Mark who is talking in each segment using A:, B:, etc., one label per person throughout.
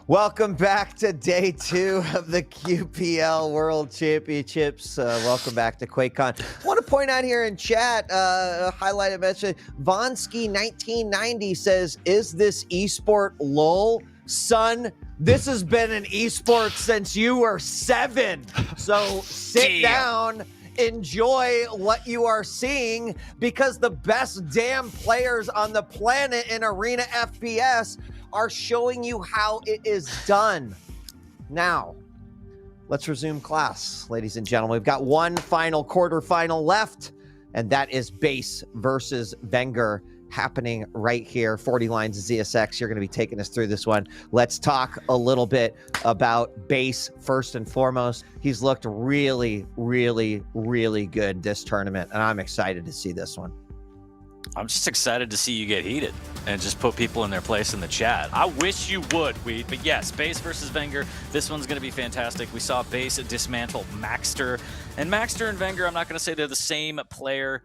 A: Welcome back to day 2 of the QPL World Championships. Welcome back to QuakeCon. I want to point out here in chat, highlighted mention, Vonsky1990 says, is this esport lol? Son, this has been an esport since you were 7. So sit down, enjoy what you are seeing, because the best damn players on the planet in Arena FPS are showing you how it is done. Now, let's resume class, ladies and gentlemen. We've got one final quarterfinal left, and that is base versus vengeurR happening right here. 40 lines of ZSX. You're going to be taking us through this one. Let's talk a little bit about base first and foremost. He's looked really, really, really good this tournament, and I'm excited to see this one.
B: I'm just excited to see you get heated and just put people in their place in the chat. I wish you would, Weed. But yes, base versus vengeurR. This one's going to be fantastic. We saw base dismantle Maxter. And Maxter and vengeurR, I'm not going to say they're the same player.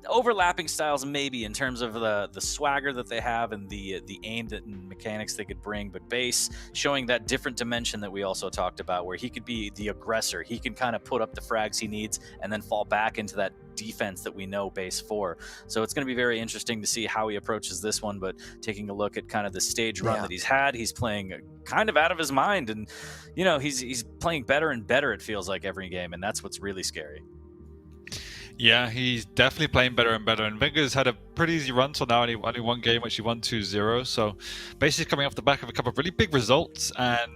B: Overlapping styles maybe in terms of the swagger that they have and the aim and mechanics they could bring, but base showing that different dimension that we also talked about, where he could be the aggressor. He can kind of put up the frags he needs and then fall back into that defense that we know base for. So it's going to be very interesting to see how he approaches this one. But taking a look at kind of the stage run that he's had, he's playing kind of out of his mind, and you know, he's playing better and better, it feels like, every game, and that's what's really scary.
C: Yeah, he's definitely playing better and better. And vengeurR's had a pretty easy run till now, only one game, which he won 2-0. So basically coming off the back of a couple of really big results. And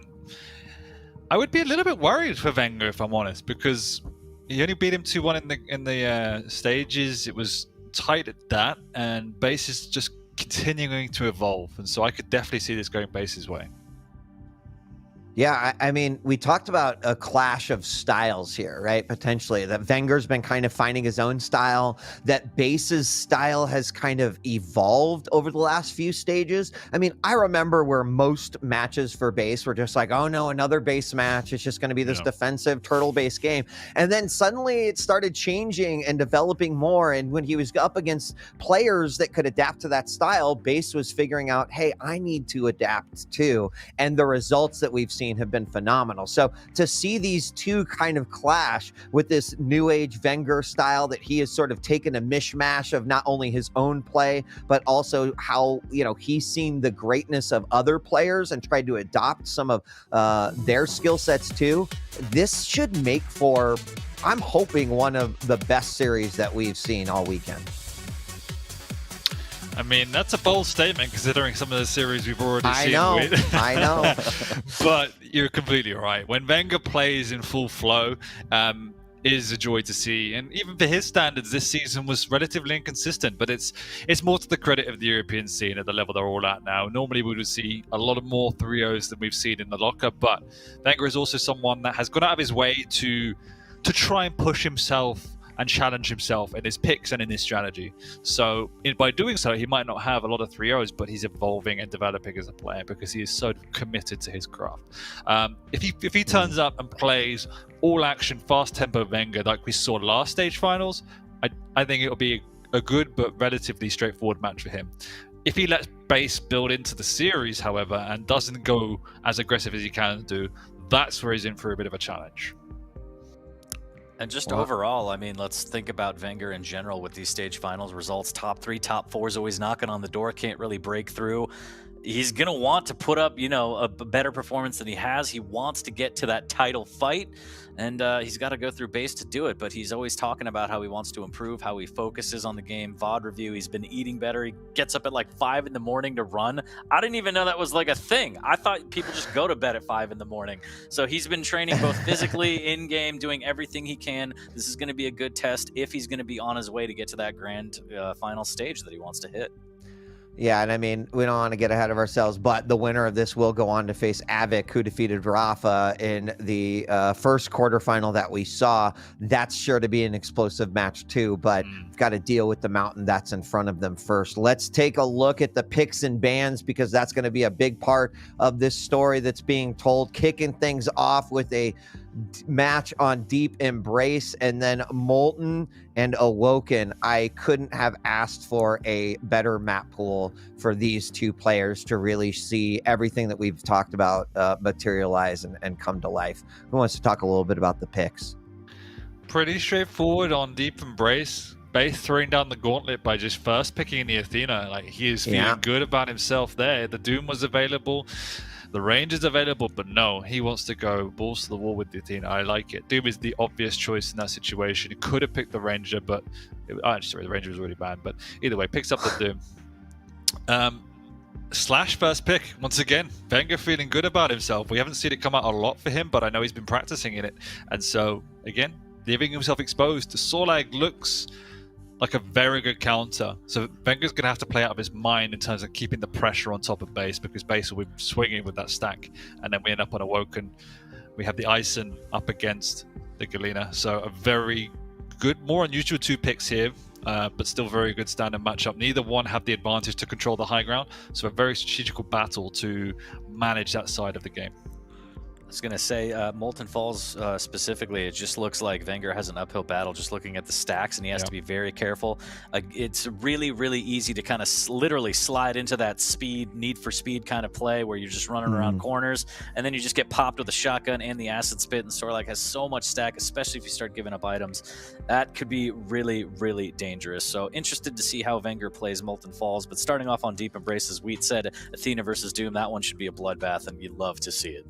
C: I would be a little bit worried for vengeurR, if I'm honest, because he only beat him 2-1 in the stages. It was tight at that, and base is just continuing to evolve. And so I could definitely see this going base's way.
A: Yeah, I mean, we talked about a clash of styles here, right? Potentially, that vengeurR's been kind of finding his own style, that base's style has kind of evolved over the last few stages. I mean, I remember where most matches for base were just like, oh no, another base match. It's just going to be this defensive turtle-based game. And then suddenly it started changing and developing more. And when he was up against players that could adapt to that style, base was figuring out, hey, I need to adapt too. And the results that we've seen have been phenomenal. So to see these two kind of clash with this new age vengeurR style that he has sort of taken a mishmash of not only his own play, but also how, you know, he's seen the greatness of other players and tried to adopt some of their skill sets too. This should make for, I'm hoping, one of the best series that we've seen all weekend.
C: I mean, that's a bold statement considering some of the series we've already seen.
A: I know.
C: But you're completely right. When vengeurR plays in full flow, it is a joy to see. And even for his standards, this season was relatively inconsistent. But it's more to the credit of the European scene at the level they're all at now. Normally, we would see a lot of more 3-0s than we've seen in the locker. But vengeurR is also someone that has gone out of his way to try and push himself and challenge himself in his picks and in his strategy. So by doing so, he might not have a lot of 3-0s, but he's evolving and developing as a player because he is so committed to his craft. If he turns up and plays all action, fast tempo vengeurR like we saw last stage finals, I think it'll be a good but relatively straightforward match for him. If he lets base build into the series, however, and doesn't go as aggressive as he can do, that's where he's in for a bit of a challenge.
B: And just overall, I mean, let's think about vengeurR in general with these stage finals results. Top 3, top 4 is always knocking on the door, can't really break through. He's going to want to put up, you know, a better performance than he has. He wants to get to that title fight, and he's got to go through base to do it. But he's always talking about how he wants to improve, how he focuses on the game. VOD review, he's been eating better. He gets up at like 5 in the morning to run. I didn't even know that was like a thing. I thought people just go to bed at 5 in the morning. So he's been training both physically, in-game, doing everything he can. This is going to be a good test if he's going to be on his way to get to that grand final stage that he wants to hit.
A: Yeah, and I mean, we don't want to get ahead of ourselves, but the winner of this will go on to face Avik, who defeated Rafa in the first quarterfinal that we saw. That's sure to be an explosive match too, but we've got to deal with the mountain that's in front of them first. Let's take a look at the picks and bans, because that's going to be a big part of this story that's being told, kicking things off with a match on Deep Embrace, and then Molten and Awoken. I couldn't have asked for a better map pool for these two players to really see everything that we've talked about materialize and come to life. Who wants to talk a little bit about the picks?
C: Pretty straightforward on Deep Embrace. Base throwing down the gauntlet by just first picking the Athena. Like, he is feeling good about himself there. The Doom was available. The range is available, but no, he wants to go balls to the wall with the Athena. I like it. Doom is the obvious choice in that situation. He could have picked the Ranger, but sorry, the Ranger was already banned. But either way, picks up the Doom. Slash first pick. Once again, vengeurR feeling good about himself. We haven't seen it come out a lot for him, but I know he's been practicing in it. And so, again, leaving himself exposed. The Sorlag looks like a very good counter. So vengeur's going to have to play out of his mind in terms of keeping the pressure on top of base, because base will be swinging with that stack. And then we end up on Awoken. We have the Ison up against the Galena. So a very good, more unusual 2 picks here, but still very good standard matchup. Neither one have the advantage to control the high ground. So a very strategical battle to manage that side of the game.
B: I was going to say, Molten Falls specifically, it just looks like vengeurR has an uphill battle just looking at the stacks, and he has to be very careful. It's really, really easy to kind of literally slide into that speed, need for speed kind of play where you're just running around corners, and then you just get popped with a shotgun and the acid spit, and Sorlag has so much stack, especially if you start giving up items. That could be really, really dangerous. So interested to see how vengeurR plays Molten Falls, but starting off on Deep Embrace, as Wheat said, Athena versus Doom, that one should be a bloodbath, and you'd love to see it.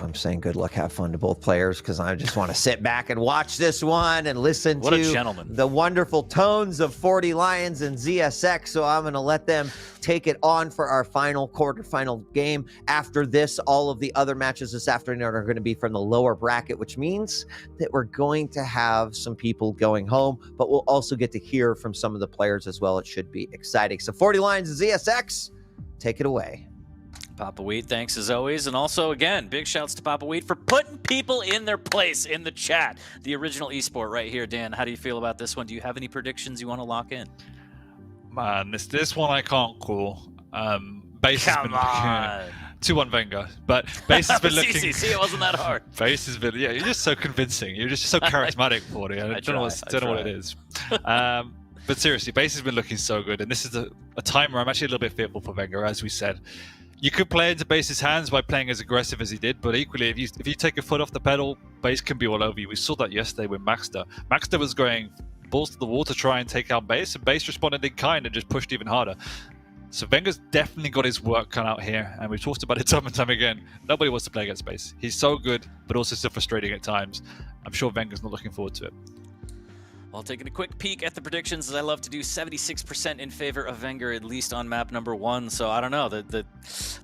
A: I'm saying good luck, have fun to both players, because I just want to sit back and watch this one and listen to the wonderful tones of 40 Lions and ZSX. So I'm going to let them take it on for our final quarterfinal game. After this, all of the other matches this afternoon are going to be from the lower bracket, which means that we're going to have some people going home, but we'll also get to hear from some of the players as well. It should be exciting. So 40 Lions and ZSX, take it away.
B: Papa Wheat, thanks as always. And also, again, big shouts to Papa Wheat for putting people in their place in the chat. The original esport right here. Dan, how do you feel about this one? Do you have any predictions you want to lock in?
C: Man, this one I can't call. Base
B: Come on.
C: 2-1 vengeurR, but base has been looking.
B: Easy. See, it wasn't that hard.
C: Base has been, you're just so convincing. You're just so charismatic, Forty. I don't know what it is. But seriously, base has been looking so good, and this is a time where I'm actually a little bit fearful for vengeurR, as we said. You could play into base's hands by playing as aggressive as he did, but equally, if you take a foot off the pedal, base can be all over you. We saw that yesterday with Maxter. Maxter was going balls to the wall to try and take out base, and base responded in kind and just pushed even harder. So vengeur's definitely got his work cut out here, and we've talked about it time and time again. Nobody wants to play against base. He's so good, but also so frustrating at times. I'm sure vengeur's not looking forward to it.
B: Well, taking a quick peek at the predictions, as I love to do, 76% in favor of vengeurR, at least on map number 1. So I don't know. The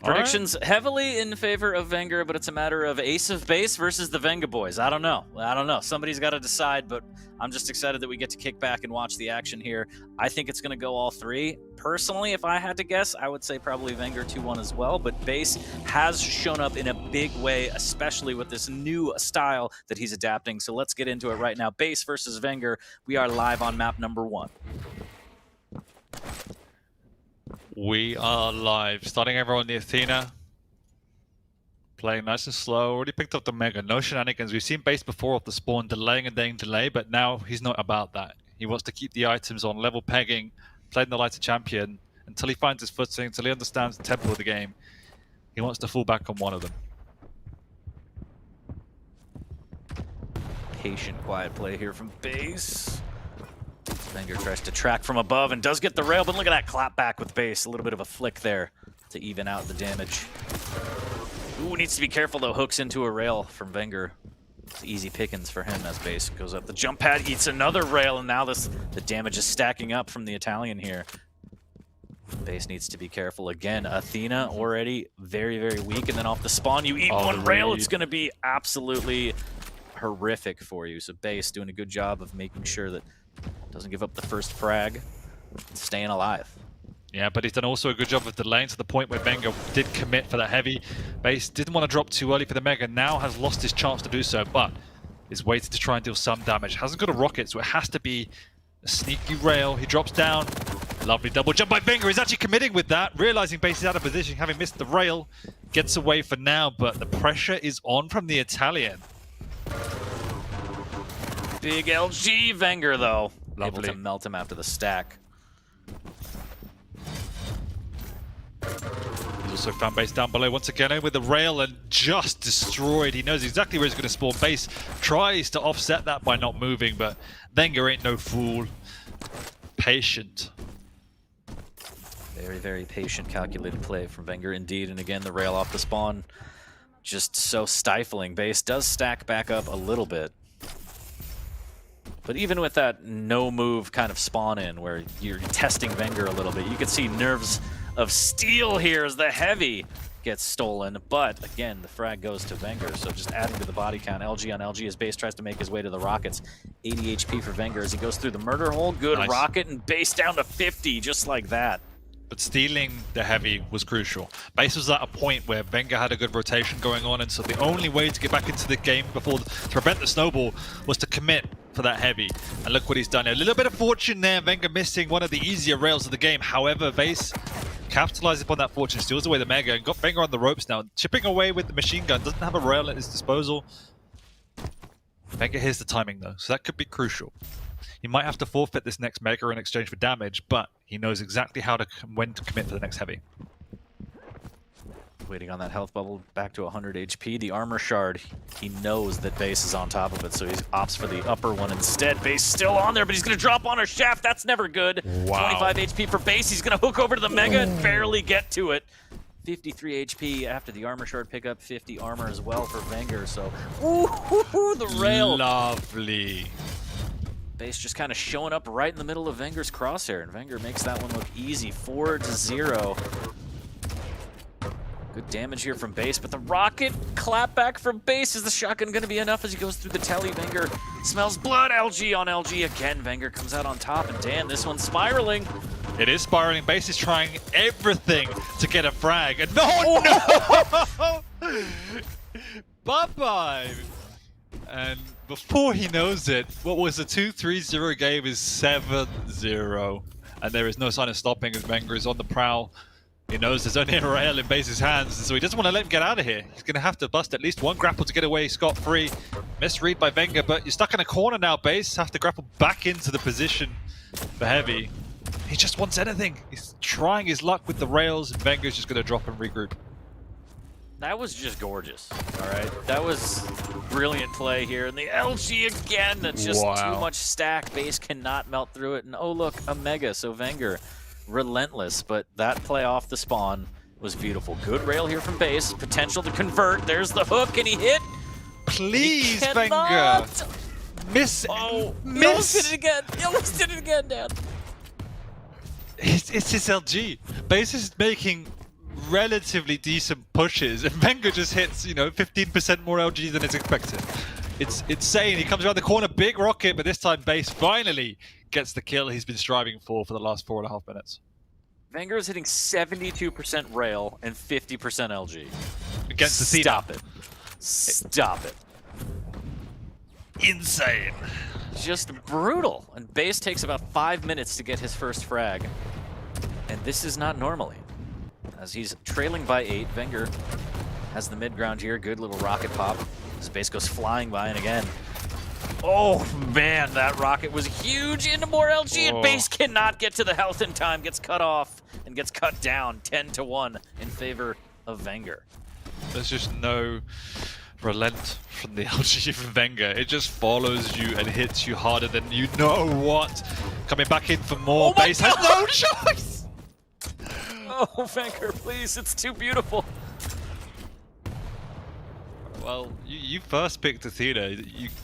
B: predictions heavily in favor of vengeurR, but it's a matter of ace of base versus the Venga boys. I don't know. Somebody's got to decide, but I'm just excited that we get to kick back and watch the action here. I think it's going to go all 3. Personally, if I had to guess, I would say probably vengeurR 2-1 as well, but base has shown up in a big way, especially with this new style that he's adapting. So let's get into it right now. Base versus vengeurR. We are live on map number 1.
C: We are live. Starting over on the Athena. Playing nice and slow. Already picked up the Mega. No shenanigans. We've seen base before off the spawn, delaying and then delay, but now he's not about that. He wants to keep the items on level pegging, playing the lighter champion until he finds his footing, until he understands the tempo of the game. He wants to fall back on one of them.
B: Patient, quiet play here from base. vengeurR tries to track from above and does get the rail, but look at that clap back with base. A little bit of a flick there to even out the damage. Ooh, needs to be careful though. Hooks into a rail from vengeurR. It's easy pickings for him as base goes up. The jump pad eats another rail, and now the damage is stacking up from the Italian here. Base needs to be careful again. Athena already very, very weak, and then off the spawn, you eat one rail, it's going to be absolutely horrific for you. So base doing a good job of making sure that doesn't give up the first frag, staying alive.
C: Yeah, but he's done also a good job of delaying to the point where vengeurR did commit for that heavy. Base didn't want to drop too early for the Mega, now has lost his chance to do so, but is waiting to try and deal some damage. Hasn't got a rocket, so it has to be a sneaky rail. He drops down. Lovely double jump by vengeurR. He's actually committing with that, realizing base is out of position, having missed the rail. Gets away for now, but the pressure is on from the Italian.
B: Big LG Wenger, though. Able
C: Lovely.
B: to melt him after the stack.
C: He's also found base down below once again with the rail and just destroyed. He knows exactly where he's going to spawn. Base tries to offset that by not moving, but Wenger ain't no fool. Patient.
B: Very, very patient, calculated play from Wenger indeed. And again, the rail off the spawn, just so stifling. Base does stack back up a little bit. But even with that no move kind of spawn in where you're testing Wenger a little bit, you can see nerves of steel here as the heavy gets stolen. But again, the frag goes to Wenger, so just adding to the body count. LG on LG as Base tries to make his way to the rockets. 80 HP for Wenger as he goes through the murder hole. Good
C: Nice.
B: rocket, and Base down to 50 just like that.
C: But stealing the heavy was crucial. Base was at a point where Wenger had a good rotation going on, and so the only way to get back into the game to prevent the snowball was to commit for that heavy. And look what he's done. A little bit of fortune there. Wenger missing one of the easier rails of the game. However, Base capitalizes upon that fortune, steals away the Mega, and got Wenger on the ropes now. Chipping away with the machine gun. Doesn't have a rail at his disposal. Wenger hears the timing though, so that could be crucial. He might have to forfeit this next Mega in exchange for damage, but he knows exactly when to commit for the next heavy.
B: Waiting on that health bubble back to 100 HP. The armor shard, he knows that Base is on top of it, so he opts for the upper one instead. Base still on there, but he's going to drop on a shaft. That's never good.
C: Wow.
B: 25 HP for Base. He's going to hook over to the Mega and barely get to it. 53 HP after the armor shard pickup. 50 armor as well for Wenger. So, ooh, the rail.
C: Lovely.
B: Base just kind of showing up right in the middle of Wenger's crosshair, and Wenger makes that one look easy. 4-0. Good damage here from Base, but the rocket clapback from Base. Is the shotgun going to be enough as he goes through the telly? Wenger smells blood. LG on LG again. Wenger comes out on top, and damn, this one's spiraling.
C: It is spiraling. Base is trying everything to get a frag. And no! Bye-bye! And before he knows it, what was a 2-3-0 game is 7-0. And there is no sign of stopping as Wenger is on the prowl. He knows there's only a rail in Base's hands, so he doesn't want to let him get out of here. He's going to have to bust at least one grapple to get away scot-free. Misread by Wenger, but you're stuck in a corner now, Base. Have to grapple back into the position for heavy. He just wants anything. He's trying his luck with the rails, and Wenger's just going to drop and regroup.
B: That was just gorgeous, all right? That was brilliant play here. And the LG again, that's just too much stack. Base cannot melt through it. And oh, look, a Mega, so Wenger relentless. But that play off the spawn was beautiful. Good rail here from Base. Potential to convert. There's the hook, and he hit.
C: Please,
B: He
C: Wenger.
B: cannot.
C: Miss.
B: Oh,
C: miss.
B: he almost did it again. He almost did it again, Dad.
C: It's his LG. Base is making relatively decent pushes, and Wenger just hits, 15% more LG than is expected. It's insane. He comes around the corner, big rocket, but this time Base finally gets the kill he's been striving for the last 4.5 minutes.
B: Wenger is hitting 72% rail and 50% LG.
C: Against the
B: Stop it. Stop it.
C: Insane.
B: Just brutal. And Base takes about 5 minutes to get his first frag. And this is not normally. As he's trailing by 8, Wenger has the mid ground here. Good little rocket pop. As Base goes flying by, and again. Oh man, that rocket was huge into more LG, and Base cannot get to the health in time. Gets cut off and gets cut down 10-1 in favor of Wenger.
C: There's just no relent from the LG from Wenger. It just follows you and hits you harder than you know what. Coming back in for more.
B: Oh
C: Base has no choice.
B: Oh, Wenger, please, it's too beautiful.
C: Well, you first picked Athena.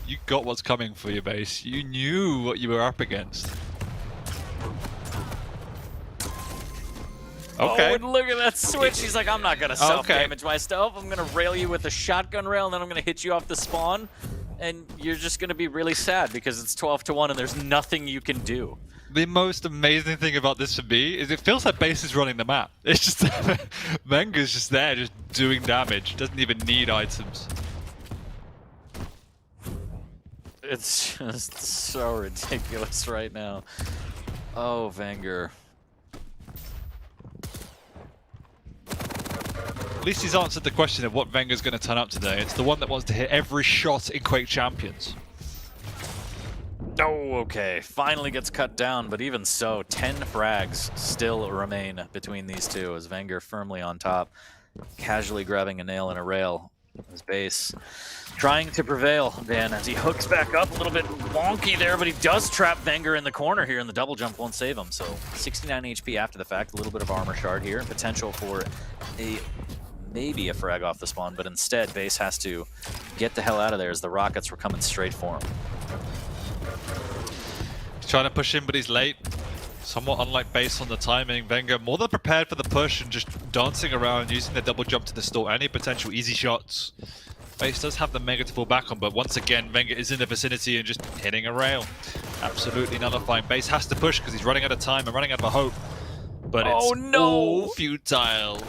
C: You got what's coming for your Base. You knew what you were up against. Okay.
B: Oh, and look at that switch. He's like, I'm not going to self-damage myself. I'm going to rail you with a shotgun rail, and then I'm going to hit you off the spawn. And you're just going to be really sad because it's 12-1 and there's nothing you can do.
C: The most amazing thing about this for me is it feels like Base is running the map. It's just Wenger's just there, just doing damage. Doesn't even need items.
B: It's just so ridiculous right now. Oh, Wenger.
C: At least he's answered the question of what Venger's going to turn up today. It's the one that wants to hit every shot in Quake Champions.
B: Oh, okay. Finally gets cut down, but even so, 10 frags still remain between these two as Wenger firmly on top, casually grabbing a nail and a rail. His base trying to prevail, Dan, as he hooks back up a little bit wonky there, but he does trap Wenger in the corner here, and the double jump won't save him. So 69 HP after the fact, a little bit of armor shard here, and potential for maybe a frag off the spawn, but instead base has to get the hell out of there as the rockets were coming straight for him.
C: He's trying to push in, but he's late. Somewhat unlike base on the timing. Wenger more than prepared for the push and just dancing around, using the double jump to distort any potential easy shots. Base does have the Mega to fall back on, but once again, Wenger is in the vicinity and just hitting a rail. Absolutely nullifying. Base has to push because he's running out of time and running out of hope. But it's all futile.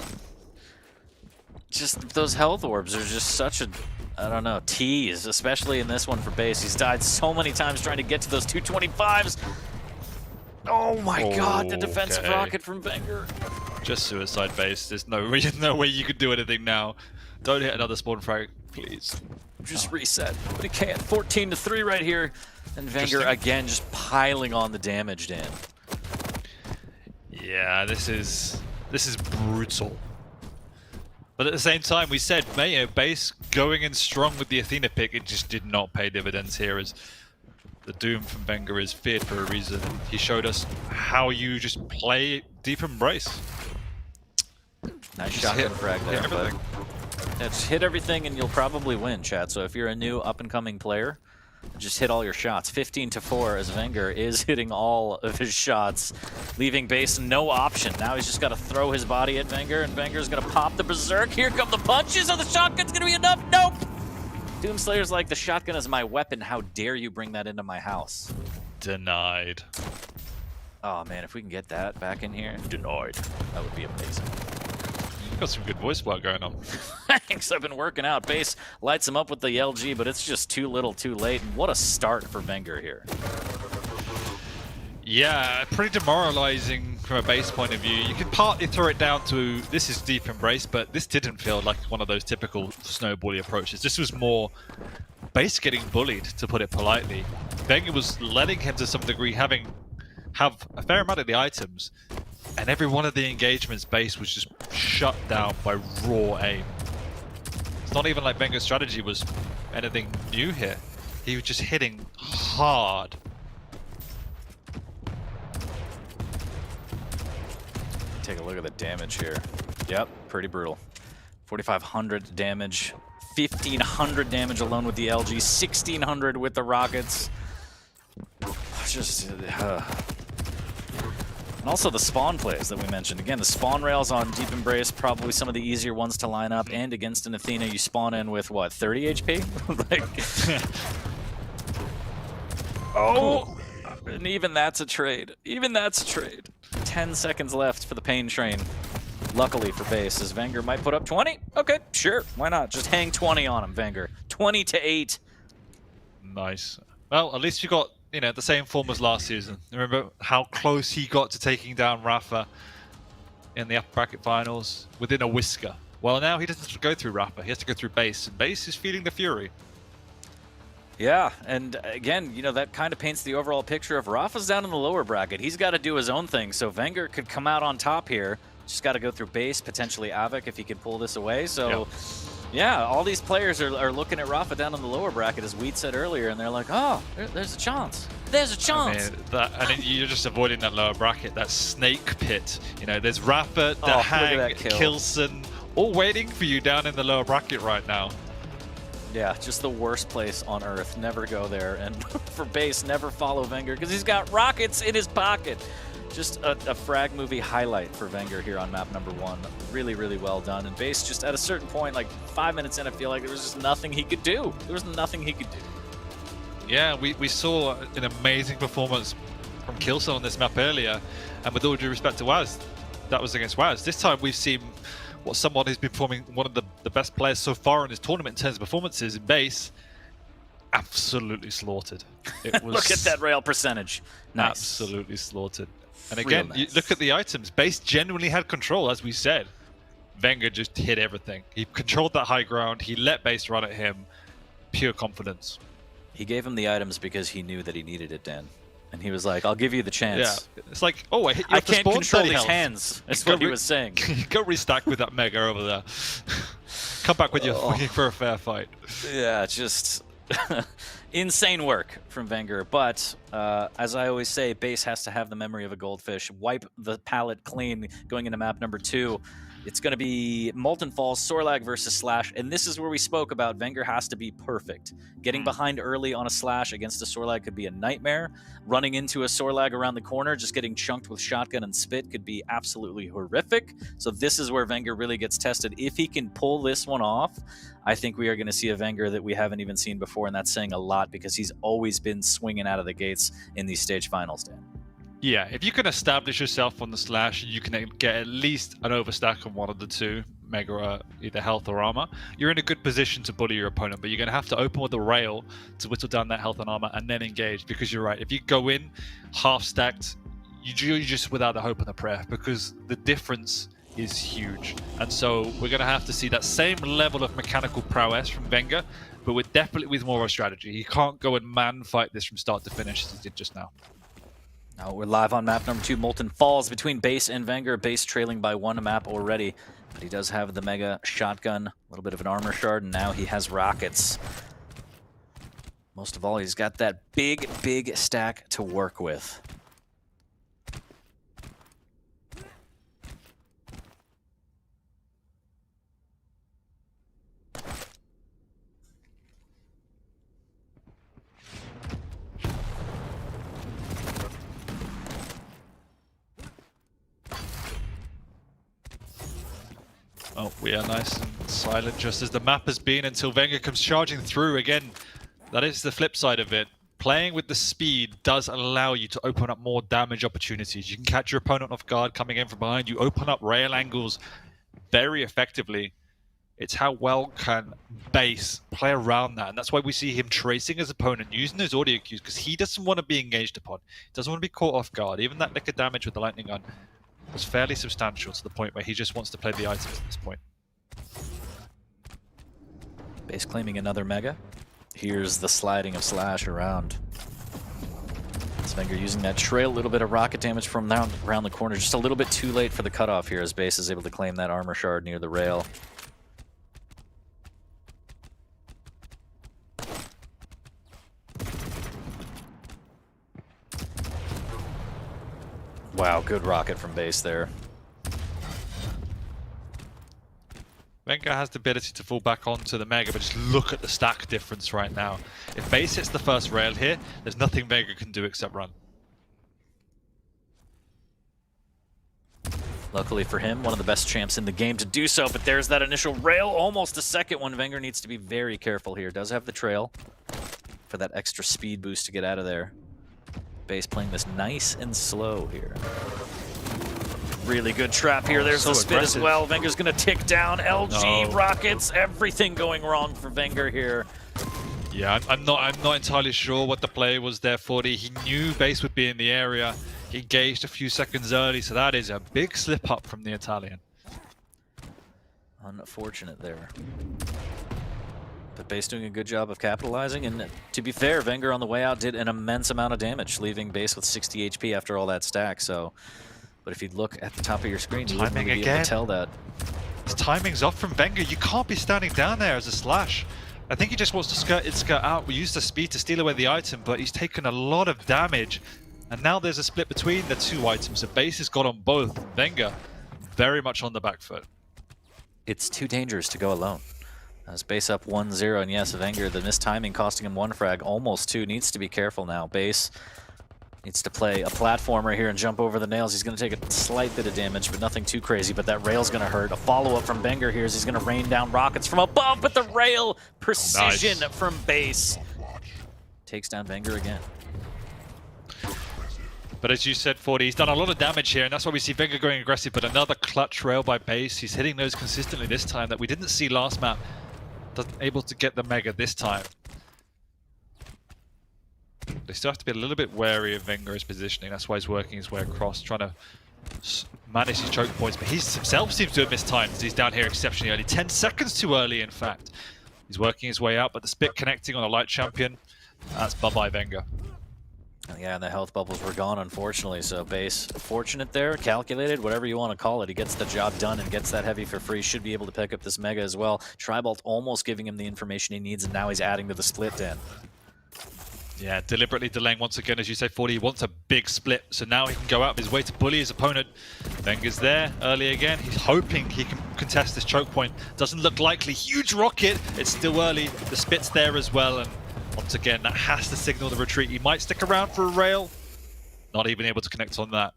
B: Just those health orbs are just such a, I don't know, tease, especially in this one for base. He's died so many times trying to get to those 225s. Oh my god, the defensive rocket from Wenger.
C: Just suicide base. There's no way you could do anything now. Don't hit another spawn frag, please.
B: Just reset, but he can't. 14-3 right here. And Wenger again just piling on the damage, Dan.
C: Yeah, this is brutal. But at the same time, we said, base going in strong with the Athena pick, it just did not pay dividends here as the doom from Wenger is feared for a reason. He showed us how you just play Deep Embrace.
B: Nice shotgun frag there. Just hit everything and you'll probably win, chat. So if you're a new up-and-coming player, just hit all your shots. 15-4 as Wenger is hitting all of his shots, leaving base no option. Now he's just got to throw his body at Wenger, and Wenger's going to pop the berserk. Here come the punches. Oh, the shotgun's going to be enough. Nope. Doomslayer's like, the shotgun is my weapon. How dare you bring that into my house?
C: Denied.
B: Oh, man, if we can get that back in here. Denied. That would be amazing.
C: You've got some good voice work going on.
B: Thanks, I've been working out. Base lights him up with the LG, but it's just too little too late. And what a start for Wenger here.
C: Yeah, pretty demoralizing from a base point of view. You could partly throw it down to this is Deep Embrace, but this didn't feel like one of those typical snowbally approaches. This was more base getting bullied, to put it politely. Wenger was letting him to some degree have a fair amount of the items, and every one of the engagements base was just shut down by raw aim. It's not even like Wenger's strategy was anything new here. He was just hitting hard.
B: Take a look at the damage here. Yep, pretty brutal. 4,500 damage, 1,500 damage alone with the LG, 1,600 with the rockets. Just, and also the spawn plays that we mentioned. Again, the spawn rails on Deep Embrace, probably some of the easier ones to line up, and against an Athena, you spawn in with, what, 30 HP? Like, oh! And even that's a trade. Even that's a trade. 10 seconds left for the pain train. Luckily for base, as Wenger might put up 20. Okay, sure, why not? Just hang 20 on him, Wenger. 20-8.
C: Nice. Well, at least you got, the same form as last season. Remember how close he got to taking down Rafa in the upper bracket finals within a whisker. Well, now he doesn't have to go through Rafa. He has to go through base, and base is feeling the fury.
B: Yeah, and again, that kind of paints the overall picture of Rafa's down in the lower bracket. He's got to do his own thing, so Wenger could come out on top here. Just got to go through base, potentially Avik if he could pull this away. So, yeah, all these players are looking at Rafa down in the lower bracket, as Weed said earlier, and they're like, oh, there's a chance. There's a chance.
C: I mean, you're just avoiding that lower bracket, that snake pit. There's Rafa, Dahang, Kilson, all waiting for you down in the lower bracket right now.
B: Yeah, just the worst place on Earth. Never go there. And for base, never follow Wenger because he's got rockets in his pocket. Just a frag movie highlight for Wenger here on map number 1. Really, really well done. And base, just at a certain point, like 5 minutes in, I feel like there was just nothing he could do. There was nothing he could do.
C: Yeah, we saw an amazing performance from Kilson on this map earlier. And with all due respect to Waz, that was against Waz. This time we've seen someone who's been performing one of the best players so far in this tournament in terms of performances in base, absolutely slaughtered. It was
B: look at that rail percentage. Nice.
C: Absolutely slaughtered. And again, you look at the items. Base genuinely had control, as we said. Wenger just hit everything. He controlled that high ground. He let base run at him. Pure confidence.
B: He gave him the items because he knew that he needed it, Dan. And he was like, I'll give you the chance.
C: Yeah, it's like, oh, I hit you
B: I
C: off the
B: can't
C: spawn,
B: control
C: 30
B: these
C: health.
B: hands. That's what he was saying.
C: Go restack with that Mega over there. Come back with your looking for a fair fight.
B: Yeah, just insane work from Wenger. But as I always say, base has to have the memory of a goldfish. Wipe the palette clean going into map number 2. It's going to be Molten Falls, Sorlag versus Slash, and this is where we spoke about Wenger has to be perfect. Getting behind early on a Slash against a Sorlag could be a nightmare. Running into a Sorlag around the corner, just getting chunked with shotgun and spit could be absolutely horrific. So this is where Wenger really gets tested. If he can pull this one off, I think we are going to see a Wenger that we haven't even seen before, and that's saying a lot because he's always been swinging out of the gates in these stage finals, Dan.
C: Yeah, if you can establish yourself on the Slash, you can get at least an overstack on one of the two, Mega, either health or armor. You're in a good position to bully your opponent, but you're going to have to open with a rail to whittle down that health and armor and then engage, because you're right. If you go in half stacked, you're just without the hope and the prayer, because the difference is huge. And so we're going to have to see that same level of mechanical prowess from Wenger, but definitely with more of a strategy. He can't go and man fight this from start to finish as he did just now.
B: Now we're live on map number 2, Molten Falls, between base and Wenger. Base trailing by 1 map already, but he does have the Mega shotgun, a little bit of an armor shard, and now he has rockets. Most of all, he's got that big stack to work with.
C: Oh, we are nice and silent just as the map has been until Wenger comes charging through. Again, that is the flip side of it. Playing with the speed does allow you to open up more damage opportunities. You can catch your opponent off guard coming in from behind. You open up rail angles very effectively. It's how well can base play around that. And that's why we see him tracing his opponent, using those audio cues, because he doesn't want to be engaged upon. He doesn't want to be caught off guard. Even that lick of damage with the lightning gun was fairly substantial to the point where he just wants to play the items at this point.
B: Base claiming another Mega. Here's the sliding of Slash around. Wenger using that trail, a little bit of rocket damage from around the corner. Just a little bit too late for the cutoff here as base is able to claim that armor shard near the rail. Wow, good rocket from base there.
C: Wenger has the ability to fall back onto the Mega, but just look at the stack difference right now. If base hits the first rail here, there's nothing Wenger can do except run.
B: Luckily for him, one of the best champs in the game to do so, but there's that initial rail, almost a second one. Wenger needs to be very careful here. Does have the trail for that extra speed boost to get out of there. Base playing this nice and slow here. Really good trap here. There's the spit as well. Wenger's going to tick down. LG, rockets, everything going wrong for Wenger here.
C: Yeah, I'm not entirely sure what the play was there, 40. He knew base would be in the area. He engaged a few seconds early, so that is a big slip up from the Italian.
B: Unfortunate there. But base doing a good job of capitalizing, and to be fair, Wenger on the way out did an immense amount of damage, leaving base with 60 HP after all that stack. So, but if you look at the top of your screen, you wouldn't really be able to tell that.
C: His timing's off from Wenger. You can't be standing down there as a Slash. I think he just wants to skirt out. We used the speed to steal away the item, but he's taken a lot of damage. And now there's a split between the two items. So base has got on both. Wenger very much on the back foot.
B: It's too dangerous to go alone. As base up 1-0, and yes, Wenger, the missed timing costing him 1 frag, almost 2, needs to be careful now. Base needs to play a platformer here and jump over the nails. He's going to take a slight bit of damage, but nothing too crazy, but that rail's going to hurt. A follow-up from Wenger here is he's going to rain down rockets from above, but the rail precision from base takes down Wenger again.
C: But as you said, 40, he's done a lot of damage here, and that's why we see Wenger going aggressive, but another clutch rail by base. He's hitting those consistently this time that we didn't see last map. Able to get the Mega this time. They still have to be a little bit wary of Wenger's positioning. That's why he's working his way across, trying to manage his choke points, but he himself seems to have missed times. He's down here exceptionally early, 10 seconds too early in fact. He's working his way out, but the spit connecting on a light champion, that's bye-bye Venga.
B: Yeah, and the health bubbles were gone, unfortunately, so Base fortunate there, calculated, whatever you want to call it. He gets the job done and gets that heavy for free. Should be able to pick up this Mega as well. Tribalt almost giving him the information he needs, and now he's adding to the split, Dan.
C: Yeah, deliberately delaying once again, as you say, 40. He wants a big split, so now he can go out of his way to bully his opponent. Venga's there early again. He's hoping he can contest this choke point. Doesn't look likely. Huge rocket. It's still early. The spit's there as well, and once again, that has to signal the retreat. He might stick around for a rail. Not even able to connect on that.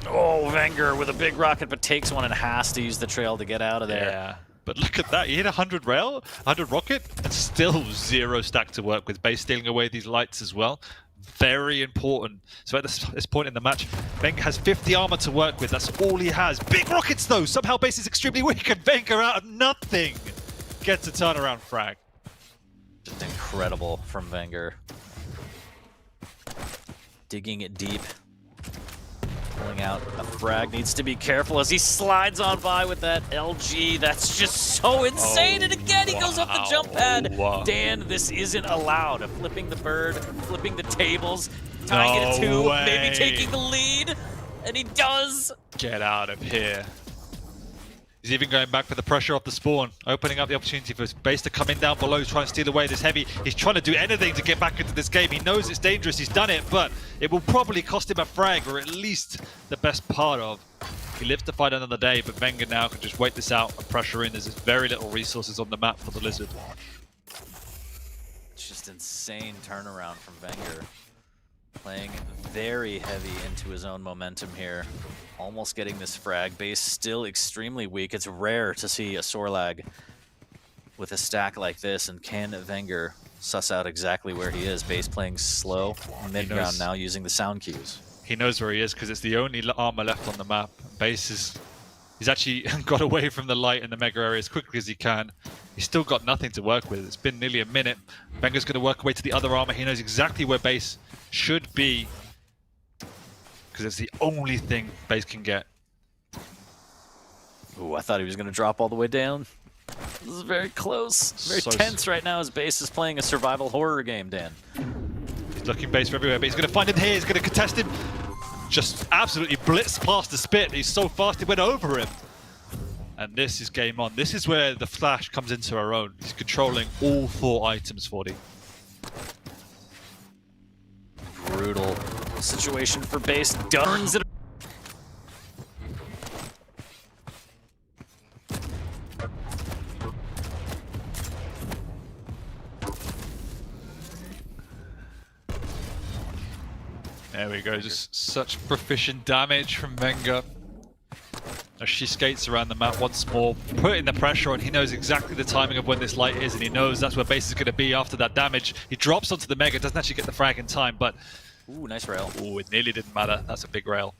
B: Oh, Venger with a big rocket, but takes one and has to use the trail to get out of there.
C: Yeah. But look at that, he hit 100 rail, 100 rocket, and still 0 stack to work with. Base stealing away these lights as well. Very important. So at this point in the match, Venga has 50 armor to work with. That's all he has. Big rockets though! Somehow Base is extremely weak, and Venga out of nothing gets a turnaround frag.
B: Just incredible from Venger. Digging it deep. Pulling out a frag, needs to be careful as he slides on by with that LG. That's just so insane. And again, he goes up the jump pad. Dan, this isn't allowed. Flipping the bird, flipping the tables, tying it at 2, maybe taking the lead. And he does.
C: Get out of here. He's even going back for the pressure off the spawn, opening up the opportunity for Base to come in down below, try and steal away this heavy. He's trying to do anything to get back into this game. He knows it's dangerous, he's done it, but it will probably cost him a frag, or at least the best part of. He lives to fight another day, but Venga now can just wait this out and pressure in. There's very little resources on the map for the Lizard.
B: It's just insane turnaround from Venger. Playing very heavy into his own momentum here. Almost getting this frag. Base still extremely weak. It's rare to see a Sorlag with a stack like this, and can Venger suss out exactly where he is? Base playing slow, mid-ground now using the sound cues.
C: He knows where he is because it's the only armor left on the map. Base he's actually got away from the light in the mega area as quickly as he can. He's still got nothing to work with. It's been nearly a minute. Venger's going to work away to the other armor. He knows exactly where Base should be, because it's the only thing Base can get.
B: Ooh, I thought he was going to drop all the way down. This is very close. Very tense right now as Base is playing a survival horror game, Dan.
C: He's looking Base for everywhere, but he's going to find him here. He's going to contest him. Just absolutely blitzed past the spit. He's so fast it went over him. And this is game on. This is where the Flash comes into our own. He's controlling all 4 items, 40.
B: Brutal situation for Base. Turns it.
C: There we go. Just such proficient damage from Venga. As she skates around the map once more, putting the pressure on. He knows exactly the timing of when this light is, and he knows that's where Base is going to be after that damage. He drops onto the Mega, doesn't actually get the frag in time, but...
B: Ooh, nice rail.
C: Ooh, it nearly didn't matter. That's a big rail.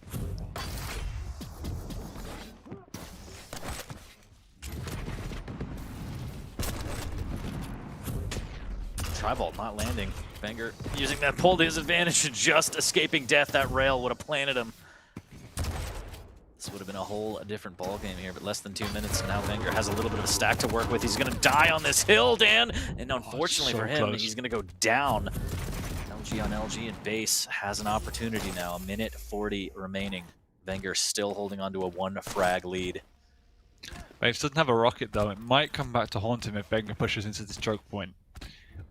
B: Tri-Vault not landing. Venger using that pull to his advantage, just escaping death. That rail would have planted him. This would have been a whole different ball game here, but less than 2 minutes, and now Venger has a little bit of a stack to work with. He's going to die on this hill, Dan, and unfortunately for him, he's going to go down. LG on LG, and Base has an opportunity now. 1:40 remaining. Venger still holding on to a 1 frag lead.
C: Base doesn't have a rocket though. It might come back to haunt him if Venger pushes into this choke point.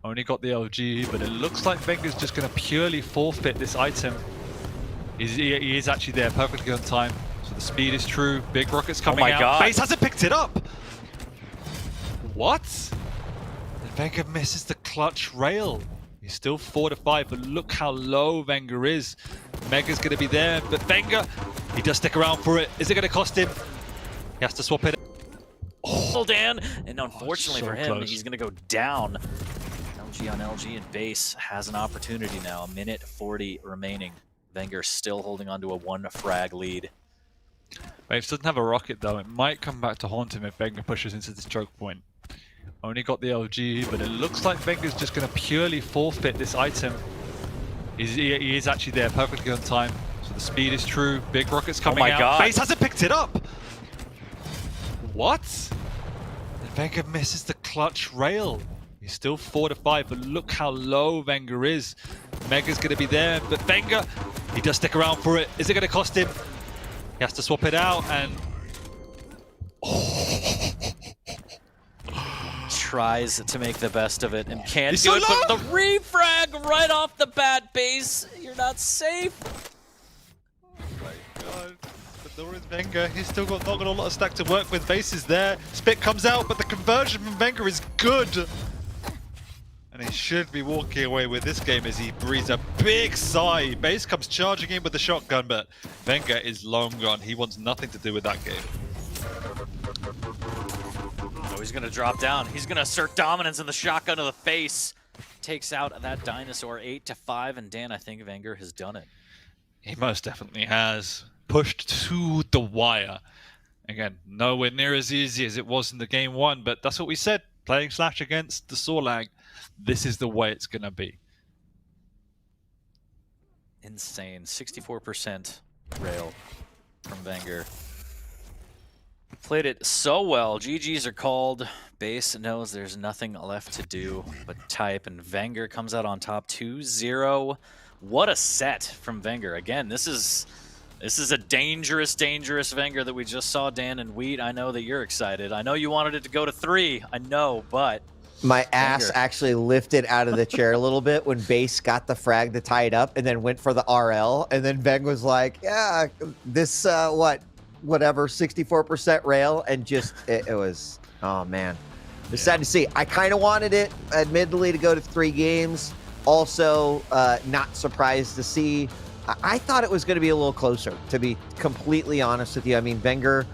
C: Only got the LG, but it looks like Venger's just going to purely forfeit this item. He is actually there perfectly on time. So the speed is true. Big rockets coming out.
B: God.
C: Base hasn't picked it up. What? And Venger misses the clutch rail. He's still 4 to 5, but look how low Venger is. Mega's going to be there, but Venger, he does stick around for it. Is it going to cost him? He has to swap it.
B: Oh, Dan, and unfortunately
C: so
B: for him,
C: close.
B: he's going to go down. LG on LG, and Base has an opportunity now. 1:40 remaining. Venger still holding on to a 1 frag lead.
C: Base doesn't have a rocket though. It might come back to haunt him if Venger pushes into this choke point. Only got the LG, but it looks like Venger's just going to purely forfeit this item. He is actually there perfectly on time. So the speed is true. Big rockets coming
B: my
C: out.
B: God.
C: Base hasn't picked it up. What? And vengeurR misses the clutch rail. He's still 4 to 5, but look how low vengeurR is. Mega's going to be there, but vengeurR, he does stick around for it. Is it going to cost him? He has to swap it out, and
B: tries to make the best of it and can't
C: He's
B: do
C: so
B: it,
C: low!
B: but the refrag right off the bat, Base, you're not safe.
C: God. But there is vengeurR. He's still not got a lot of stack to work with. Base is there. Spit comes out, but the conversion from vengeurR is good. And he should be walking away with this game as he breathes a big sigh. Base comes charging in with the shotgun, but vengeurR is long gone. He wants nothing to do with that game.
B: Oh, he's gonna drop down. He's gonna assert dominance in the shotgun to the face. Takes out that dinosaur 8 to 5, and Dan, I think vengeurR has done it.
C: He most definitely has. Pushed to the wire. Again, nowhere near as easy as it was in the game 1, but that's what we said. Playing Slash against the Sorlag, this is the way it's going to be.
B: Insane. 64% rail from vengeurR. Played it so well. GGs are called. Base knows there's nothing left to do but type, and vengeurR comes out on top 2-0. What a set from vengeurR. Again, this is a dangerous vengeurR that we just saw, Dan and Wheat. I know that you're excited. I know you wanted it to go to 3. I know, but
A: My ass
B: vengeurR
A: actually lifted out of the chair a little bit when Base got the frag to tie it up and then went for the RL. And then Veng was like, yeah, this, whatever, 64% rail. And just, it was, oh man. It's sad to see. I kind of wanted it, admittedly, to go to 3 games. Also, not surprised to see. I thought it was going to be a little closer, to be completely honest with you. I mean, vengeurR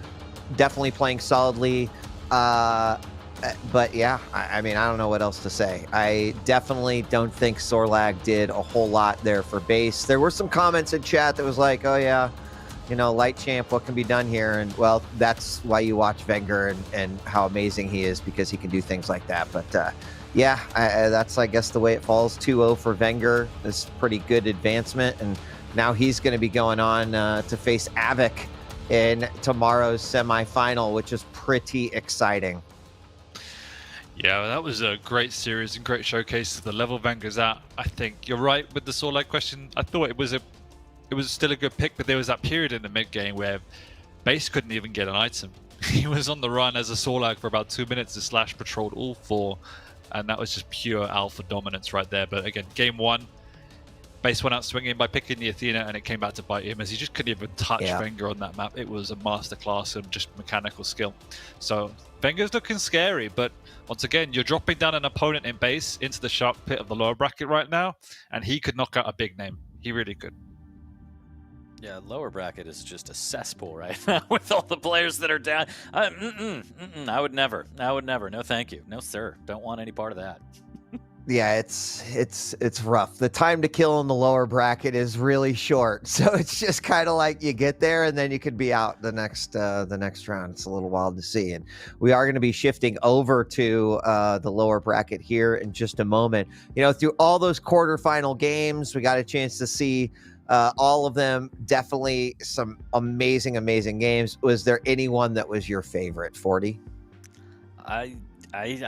A: definitely playing solidly. But yeah, I mean, I don't know what else to say. I definitely don't think Sorlag did a whole lot there for Base. There were some comments in chat that was like, oh yeah, you know, light champ, what can be done here? And well, that's why you watch vengeurR and how amazing he is, because he can do things like that. But yeah, that's, I guess, the way it falls. 2-0 for vengeurR is pretty good advancement. And now he's going to be going on to face Avic in tomorrow's semifinal, which is pretty exciting.
C: Yeah, well, that was a great series and great showcase of the level vengeurR's at. I think you're right with the Sorlag question. I thought it was still a good pick, but there was that period in the mid game where Base couldn't even get an item. He was on the run as a Sorlag for about 2 minutes. The Slash patrolled all 4, and that was just pure alpha dominance right there. But again, game 1, Base went out swinging by picking the Athena, and it came back to bite him as he just couldn't even touch vengeurR on that map. It was a masterclass of just mechanical skill. So vengeurR's looking scary, but once again, you're dropping down an opponent in Base into the shark pit of the lower bracket right now, and he could knock out a big name. He really could.
B: yeah, lower bracket is just a cesspool right now with all the players that are down. I would never. No, thank you. No, sir. Don't want any part of that.
A: Yeah, it's rough. The time to kill in the lower bracket is really short, so it's just kind of like you get there and then you could be out the next round. It's a little wild to see, and we are going to be shifting over to the lower bracket here in just a moment. You know, through all those quarterfinal games, we got a chance to see all of them. Definitely some amazing games. Was there anyone that was your favorite, 40?
B: I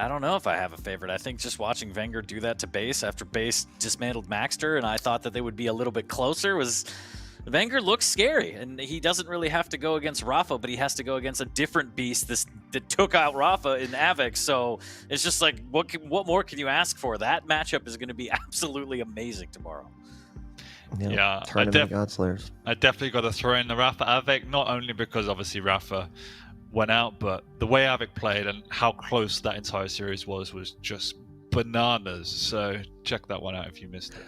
B: don't know if I have a favorite. I think just watching vengeurR do that to Base after Base dismantled Maxter, and I thought that they would be a little bit closer, was vengeurR looks scary, and he doesn't really have to go against Rafa, but he has to go against a different beast that took out Rafa in Avic. So it's just like, what more can you ask for? That matchup is going to be absolutely amazing tomorrow.
C: Yeah,
A: Tournament of Godslayers.
C: I definitely got to throw in the Rafa Avic, not only because obviously Rafa went out, but the way Avic played and how close that entire series was just bananas. So check that one out if you missed it.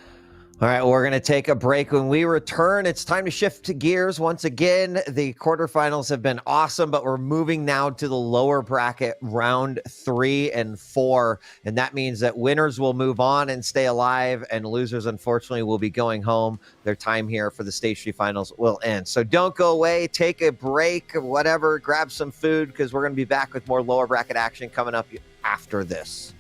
A: All right, we're going to take a break. When we return, it's time to shift to gears once again. The quarterfinals have been awesome, but we're moving now to the lower bracket, round 3 and 4. And that means that winners will move on and stay alive, and losers, unfortunately, will be going home. Their time here for the Stage 3 finals will end. So don't go away. Take a break, whatever. Grab some food, because we're going to be back with more lower bracket action coming up after this.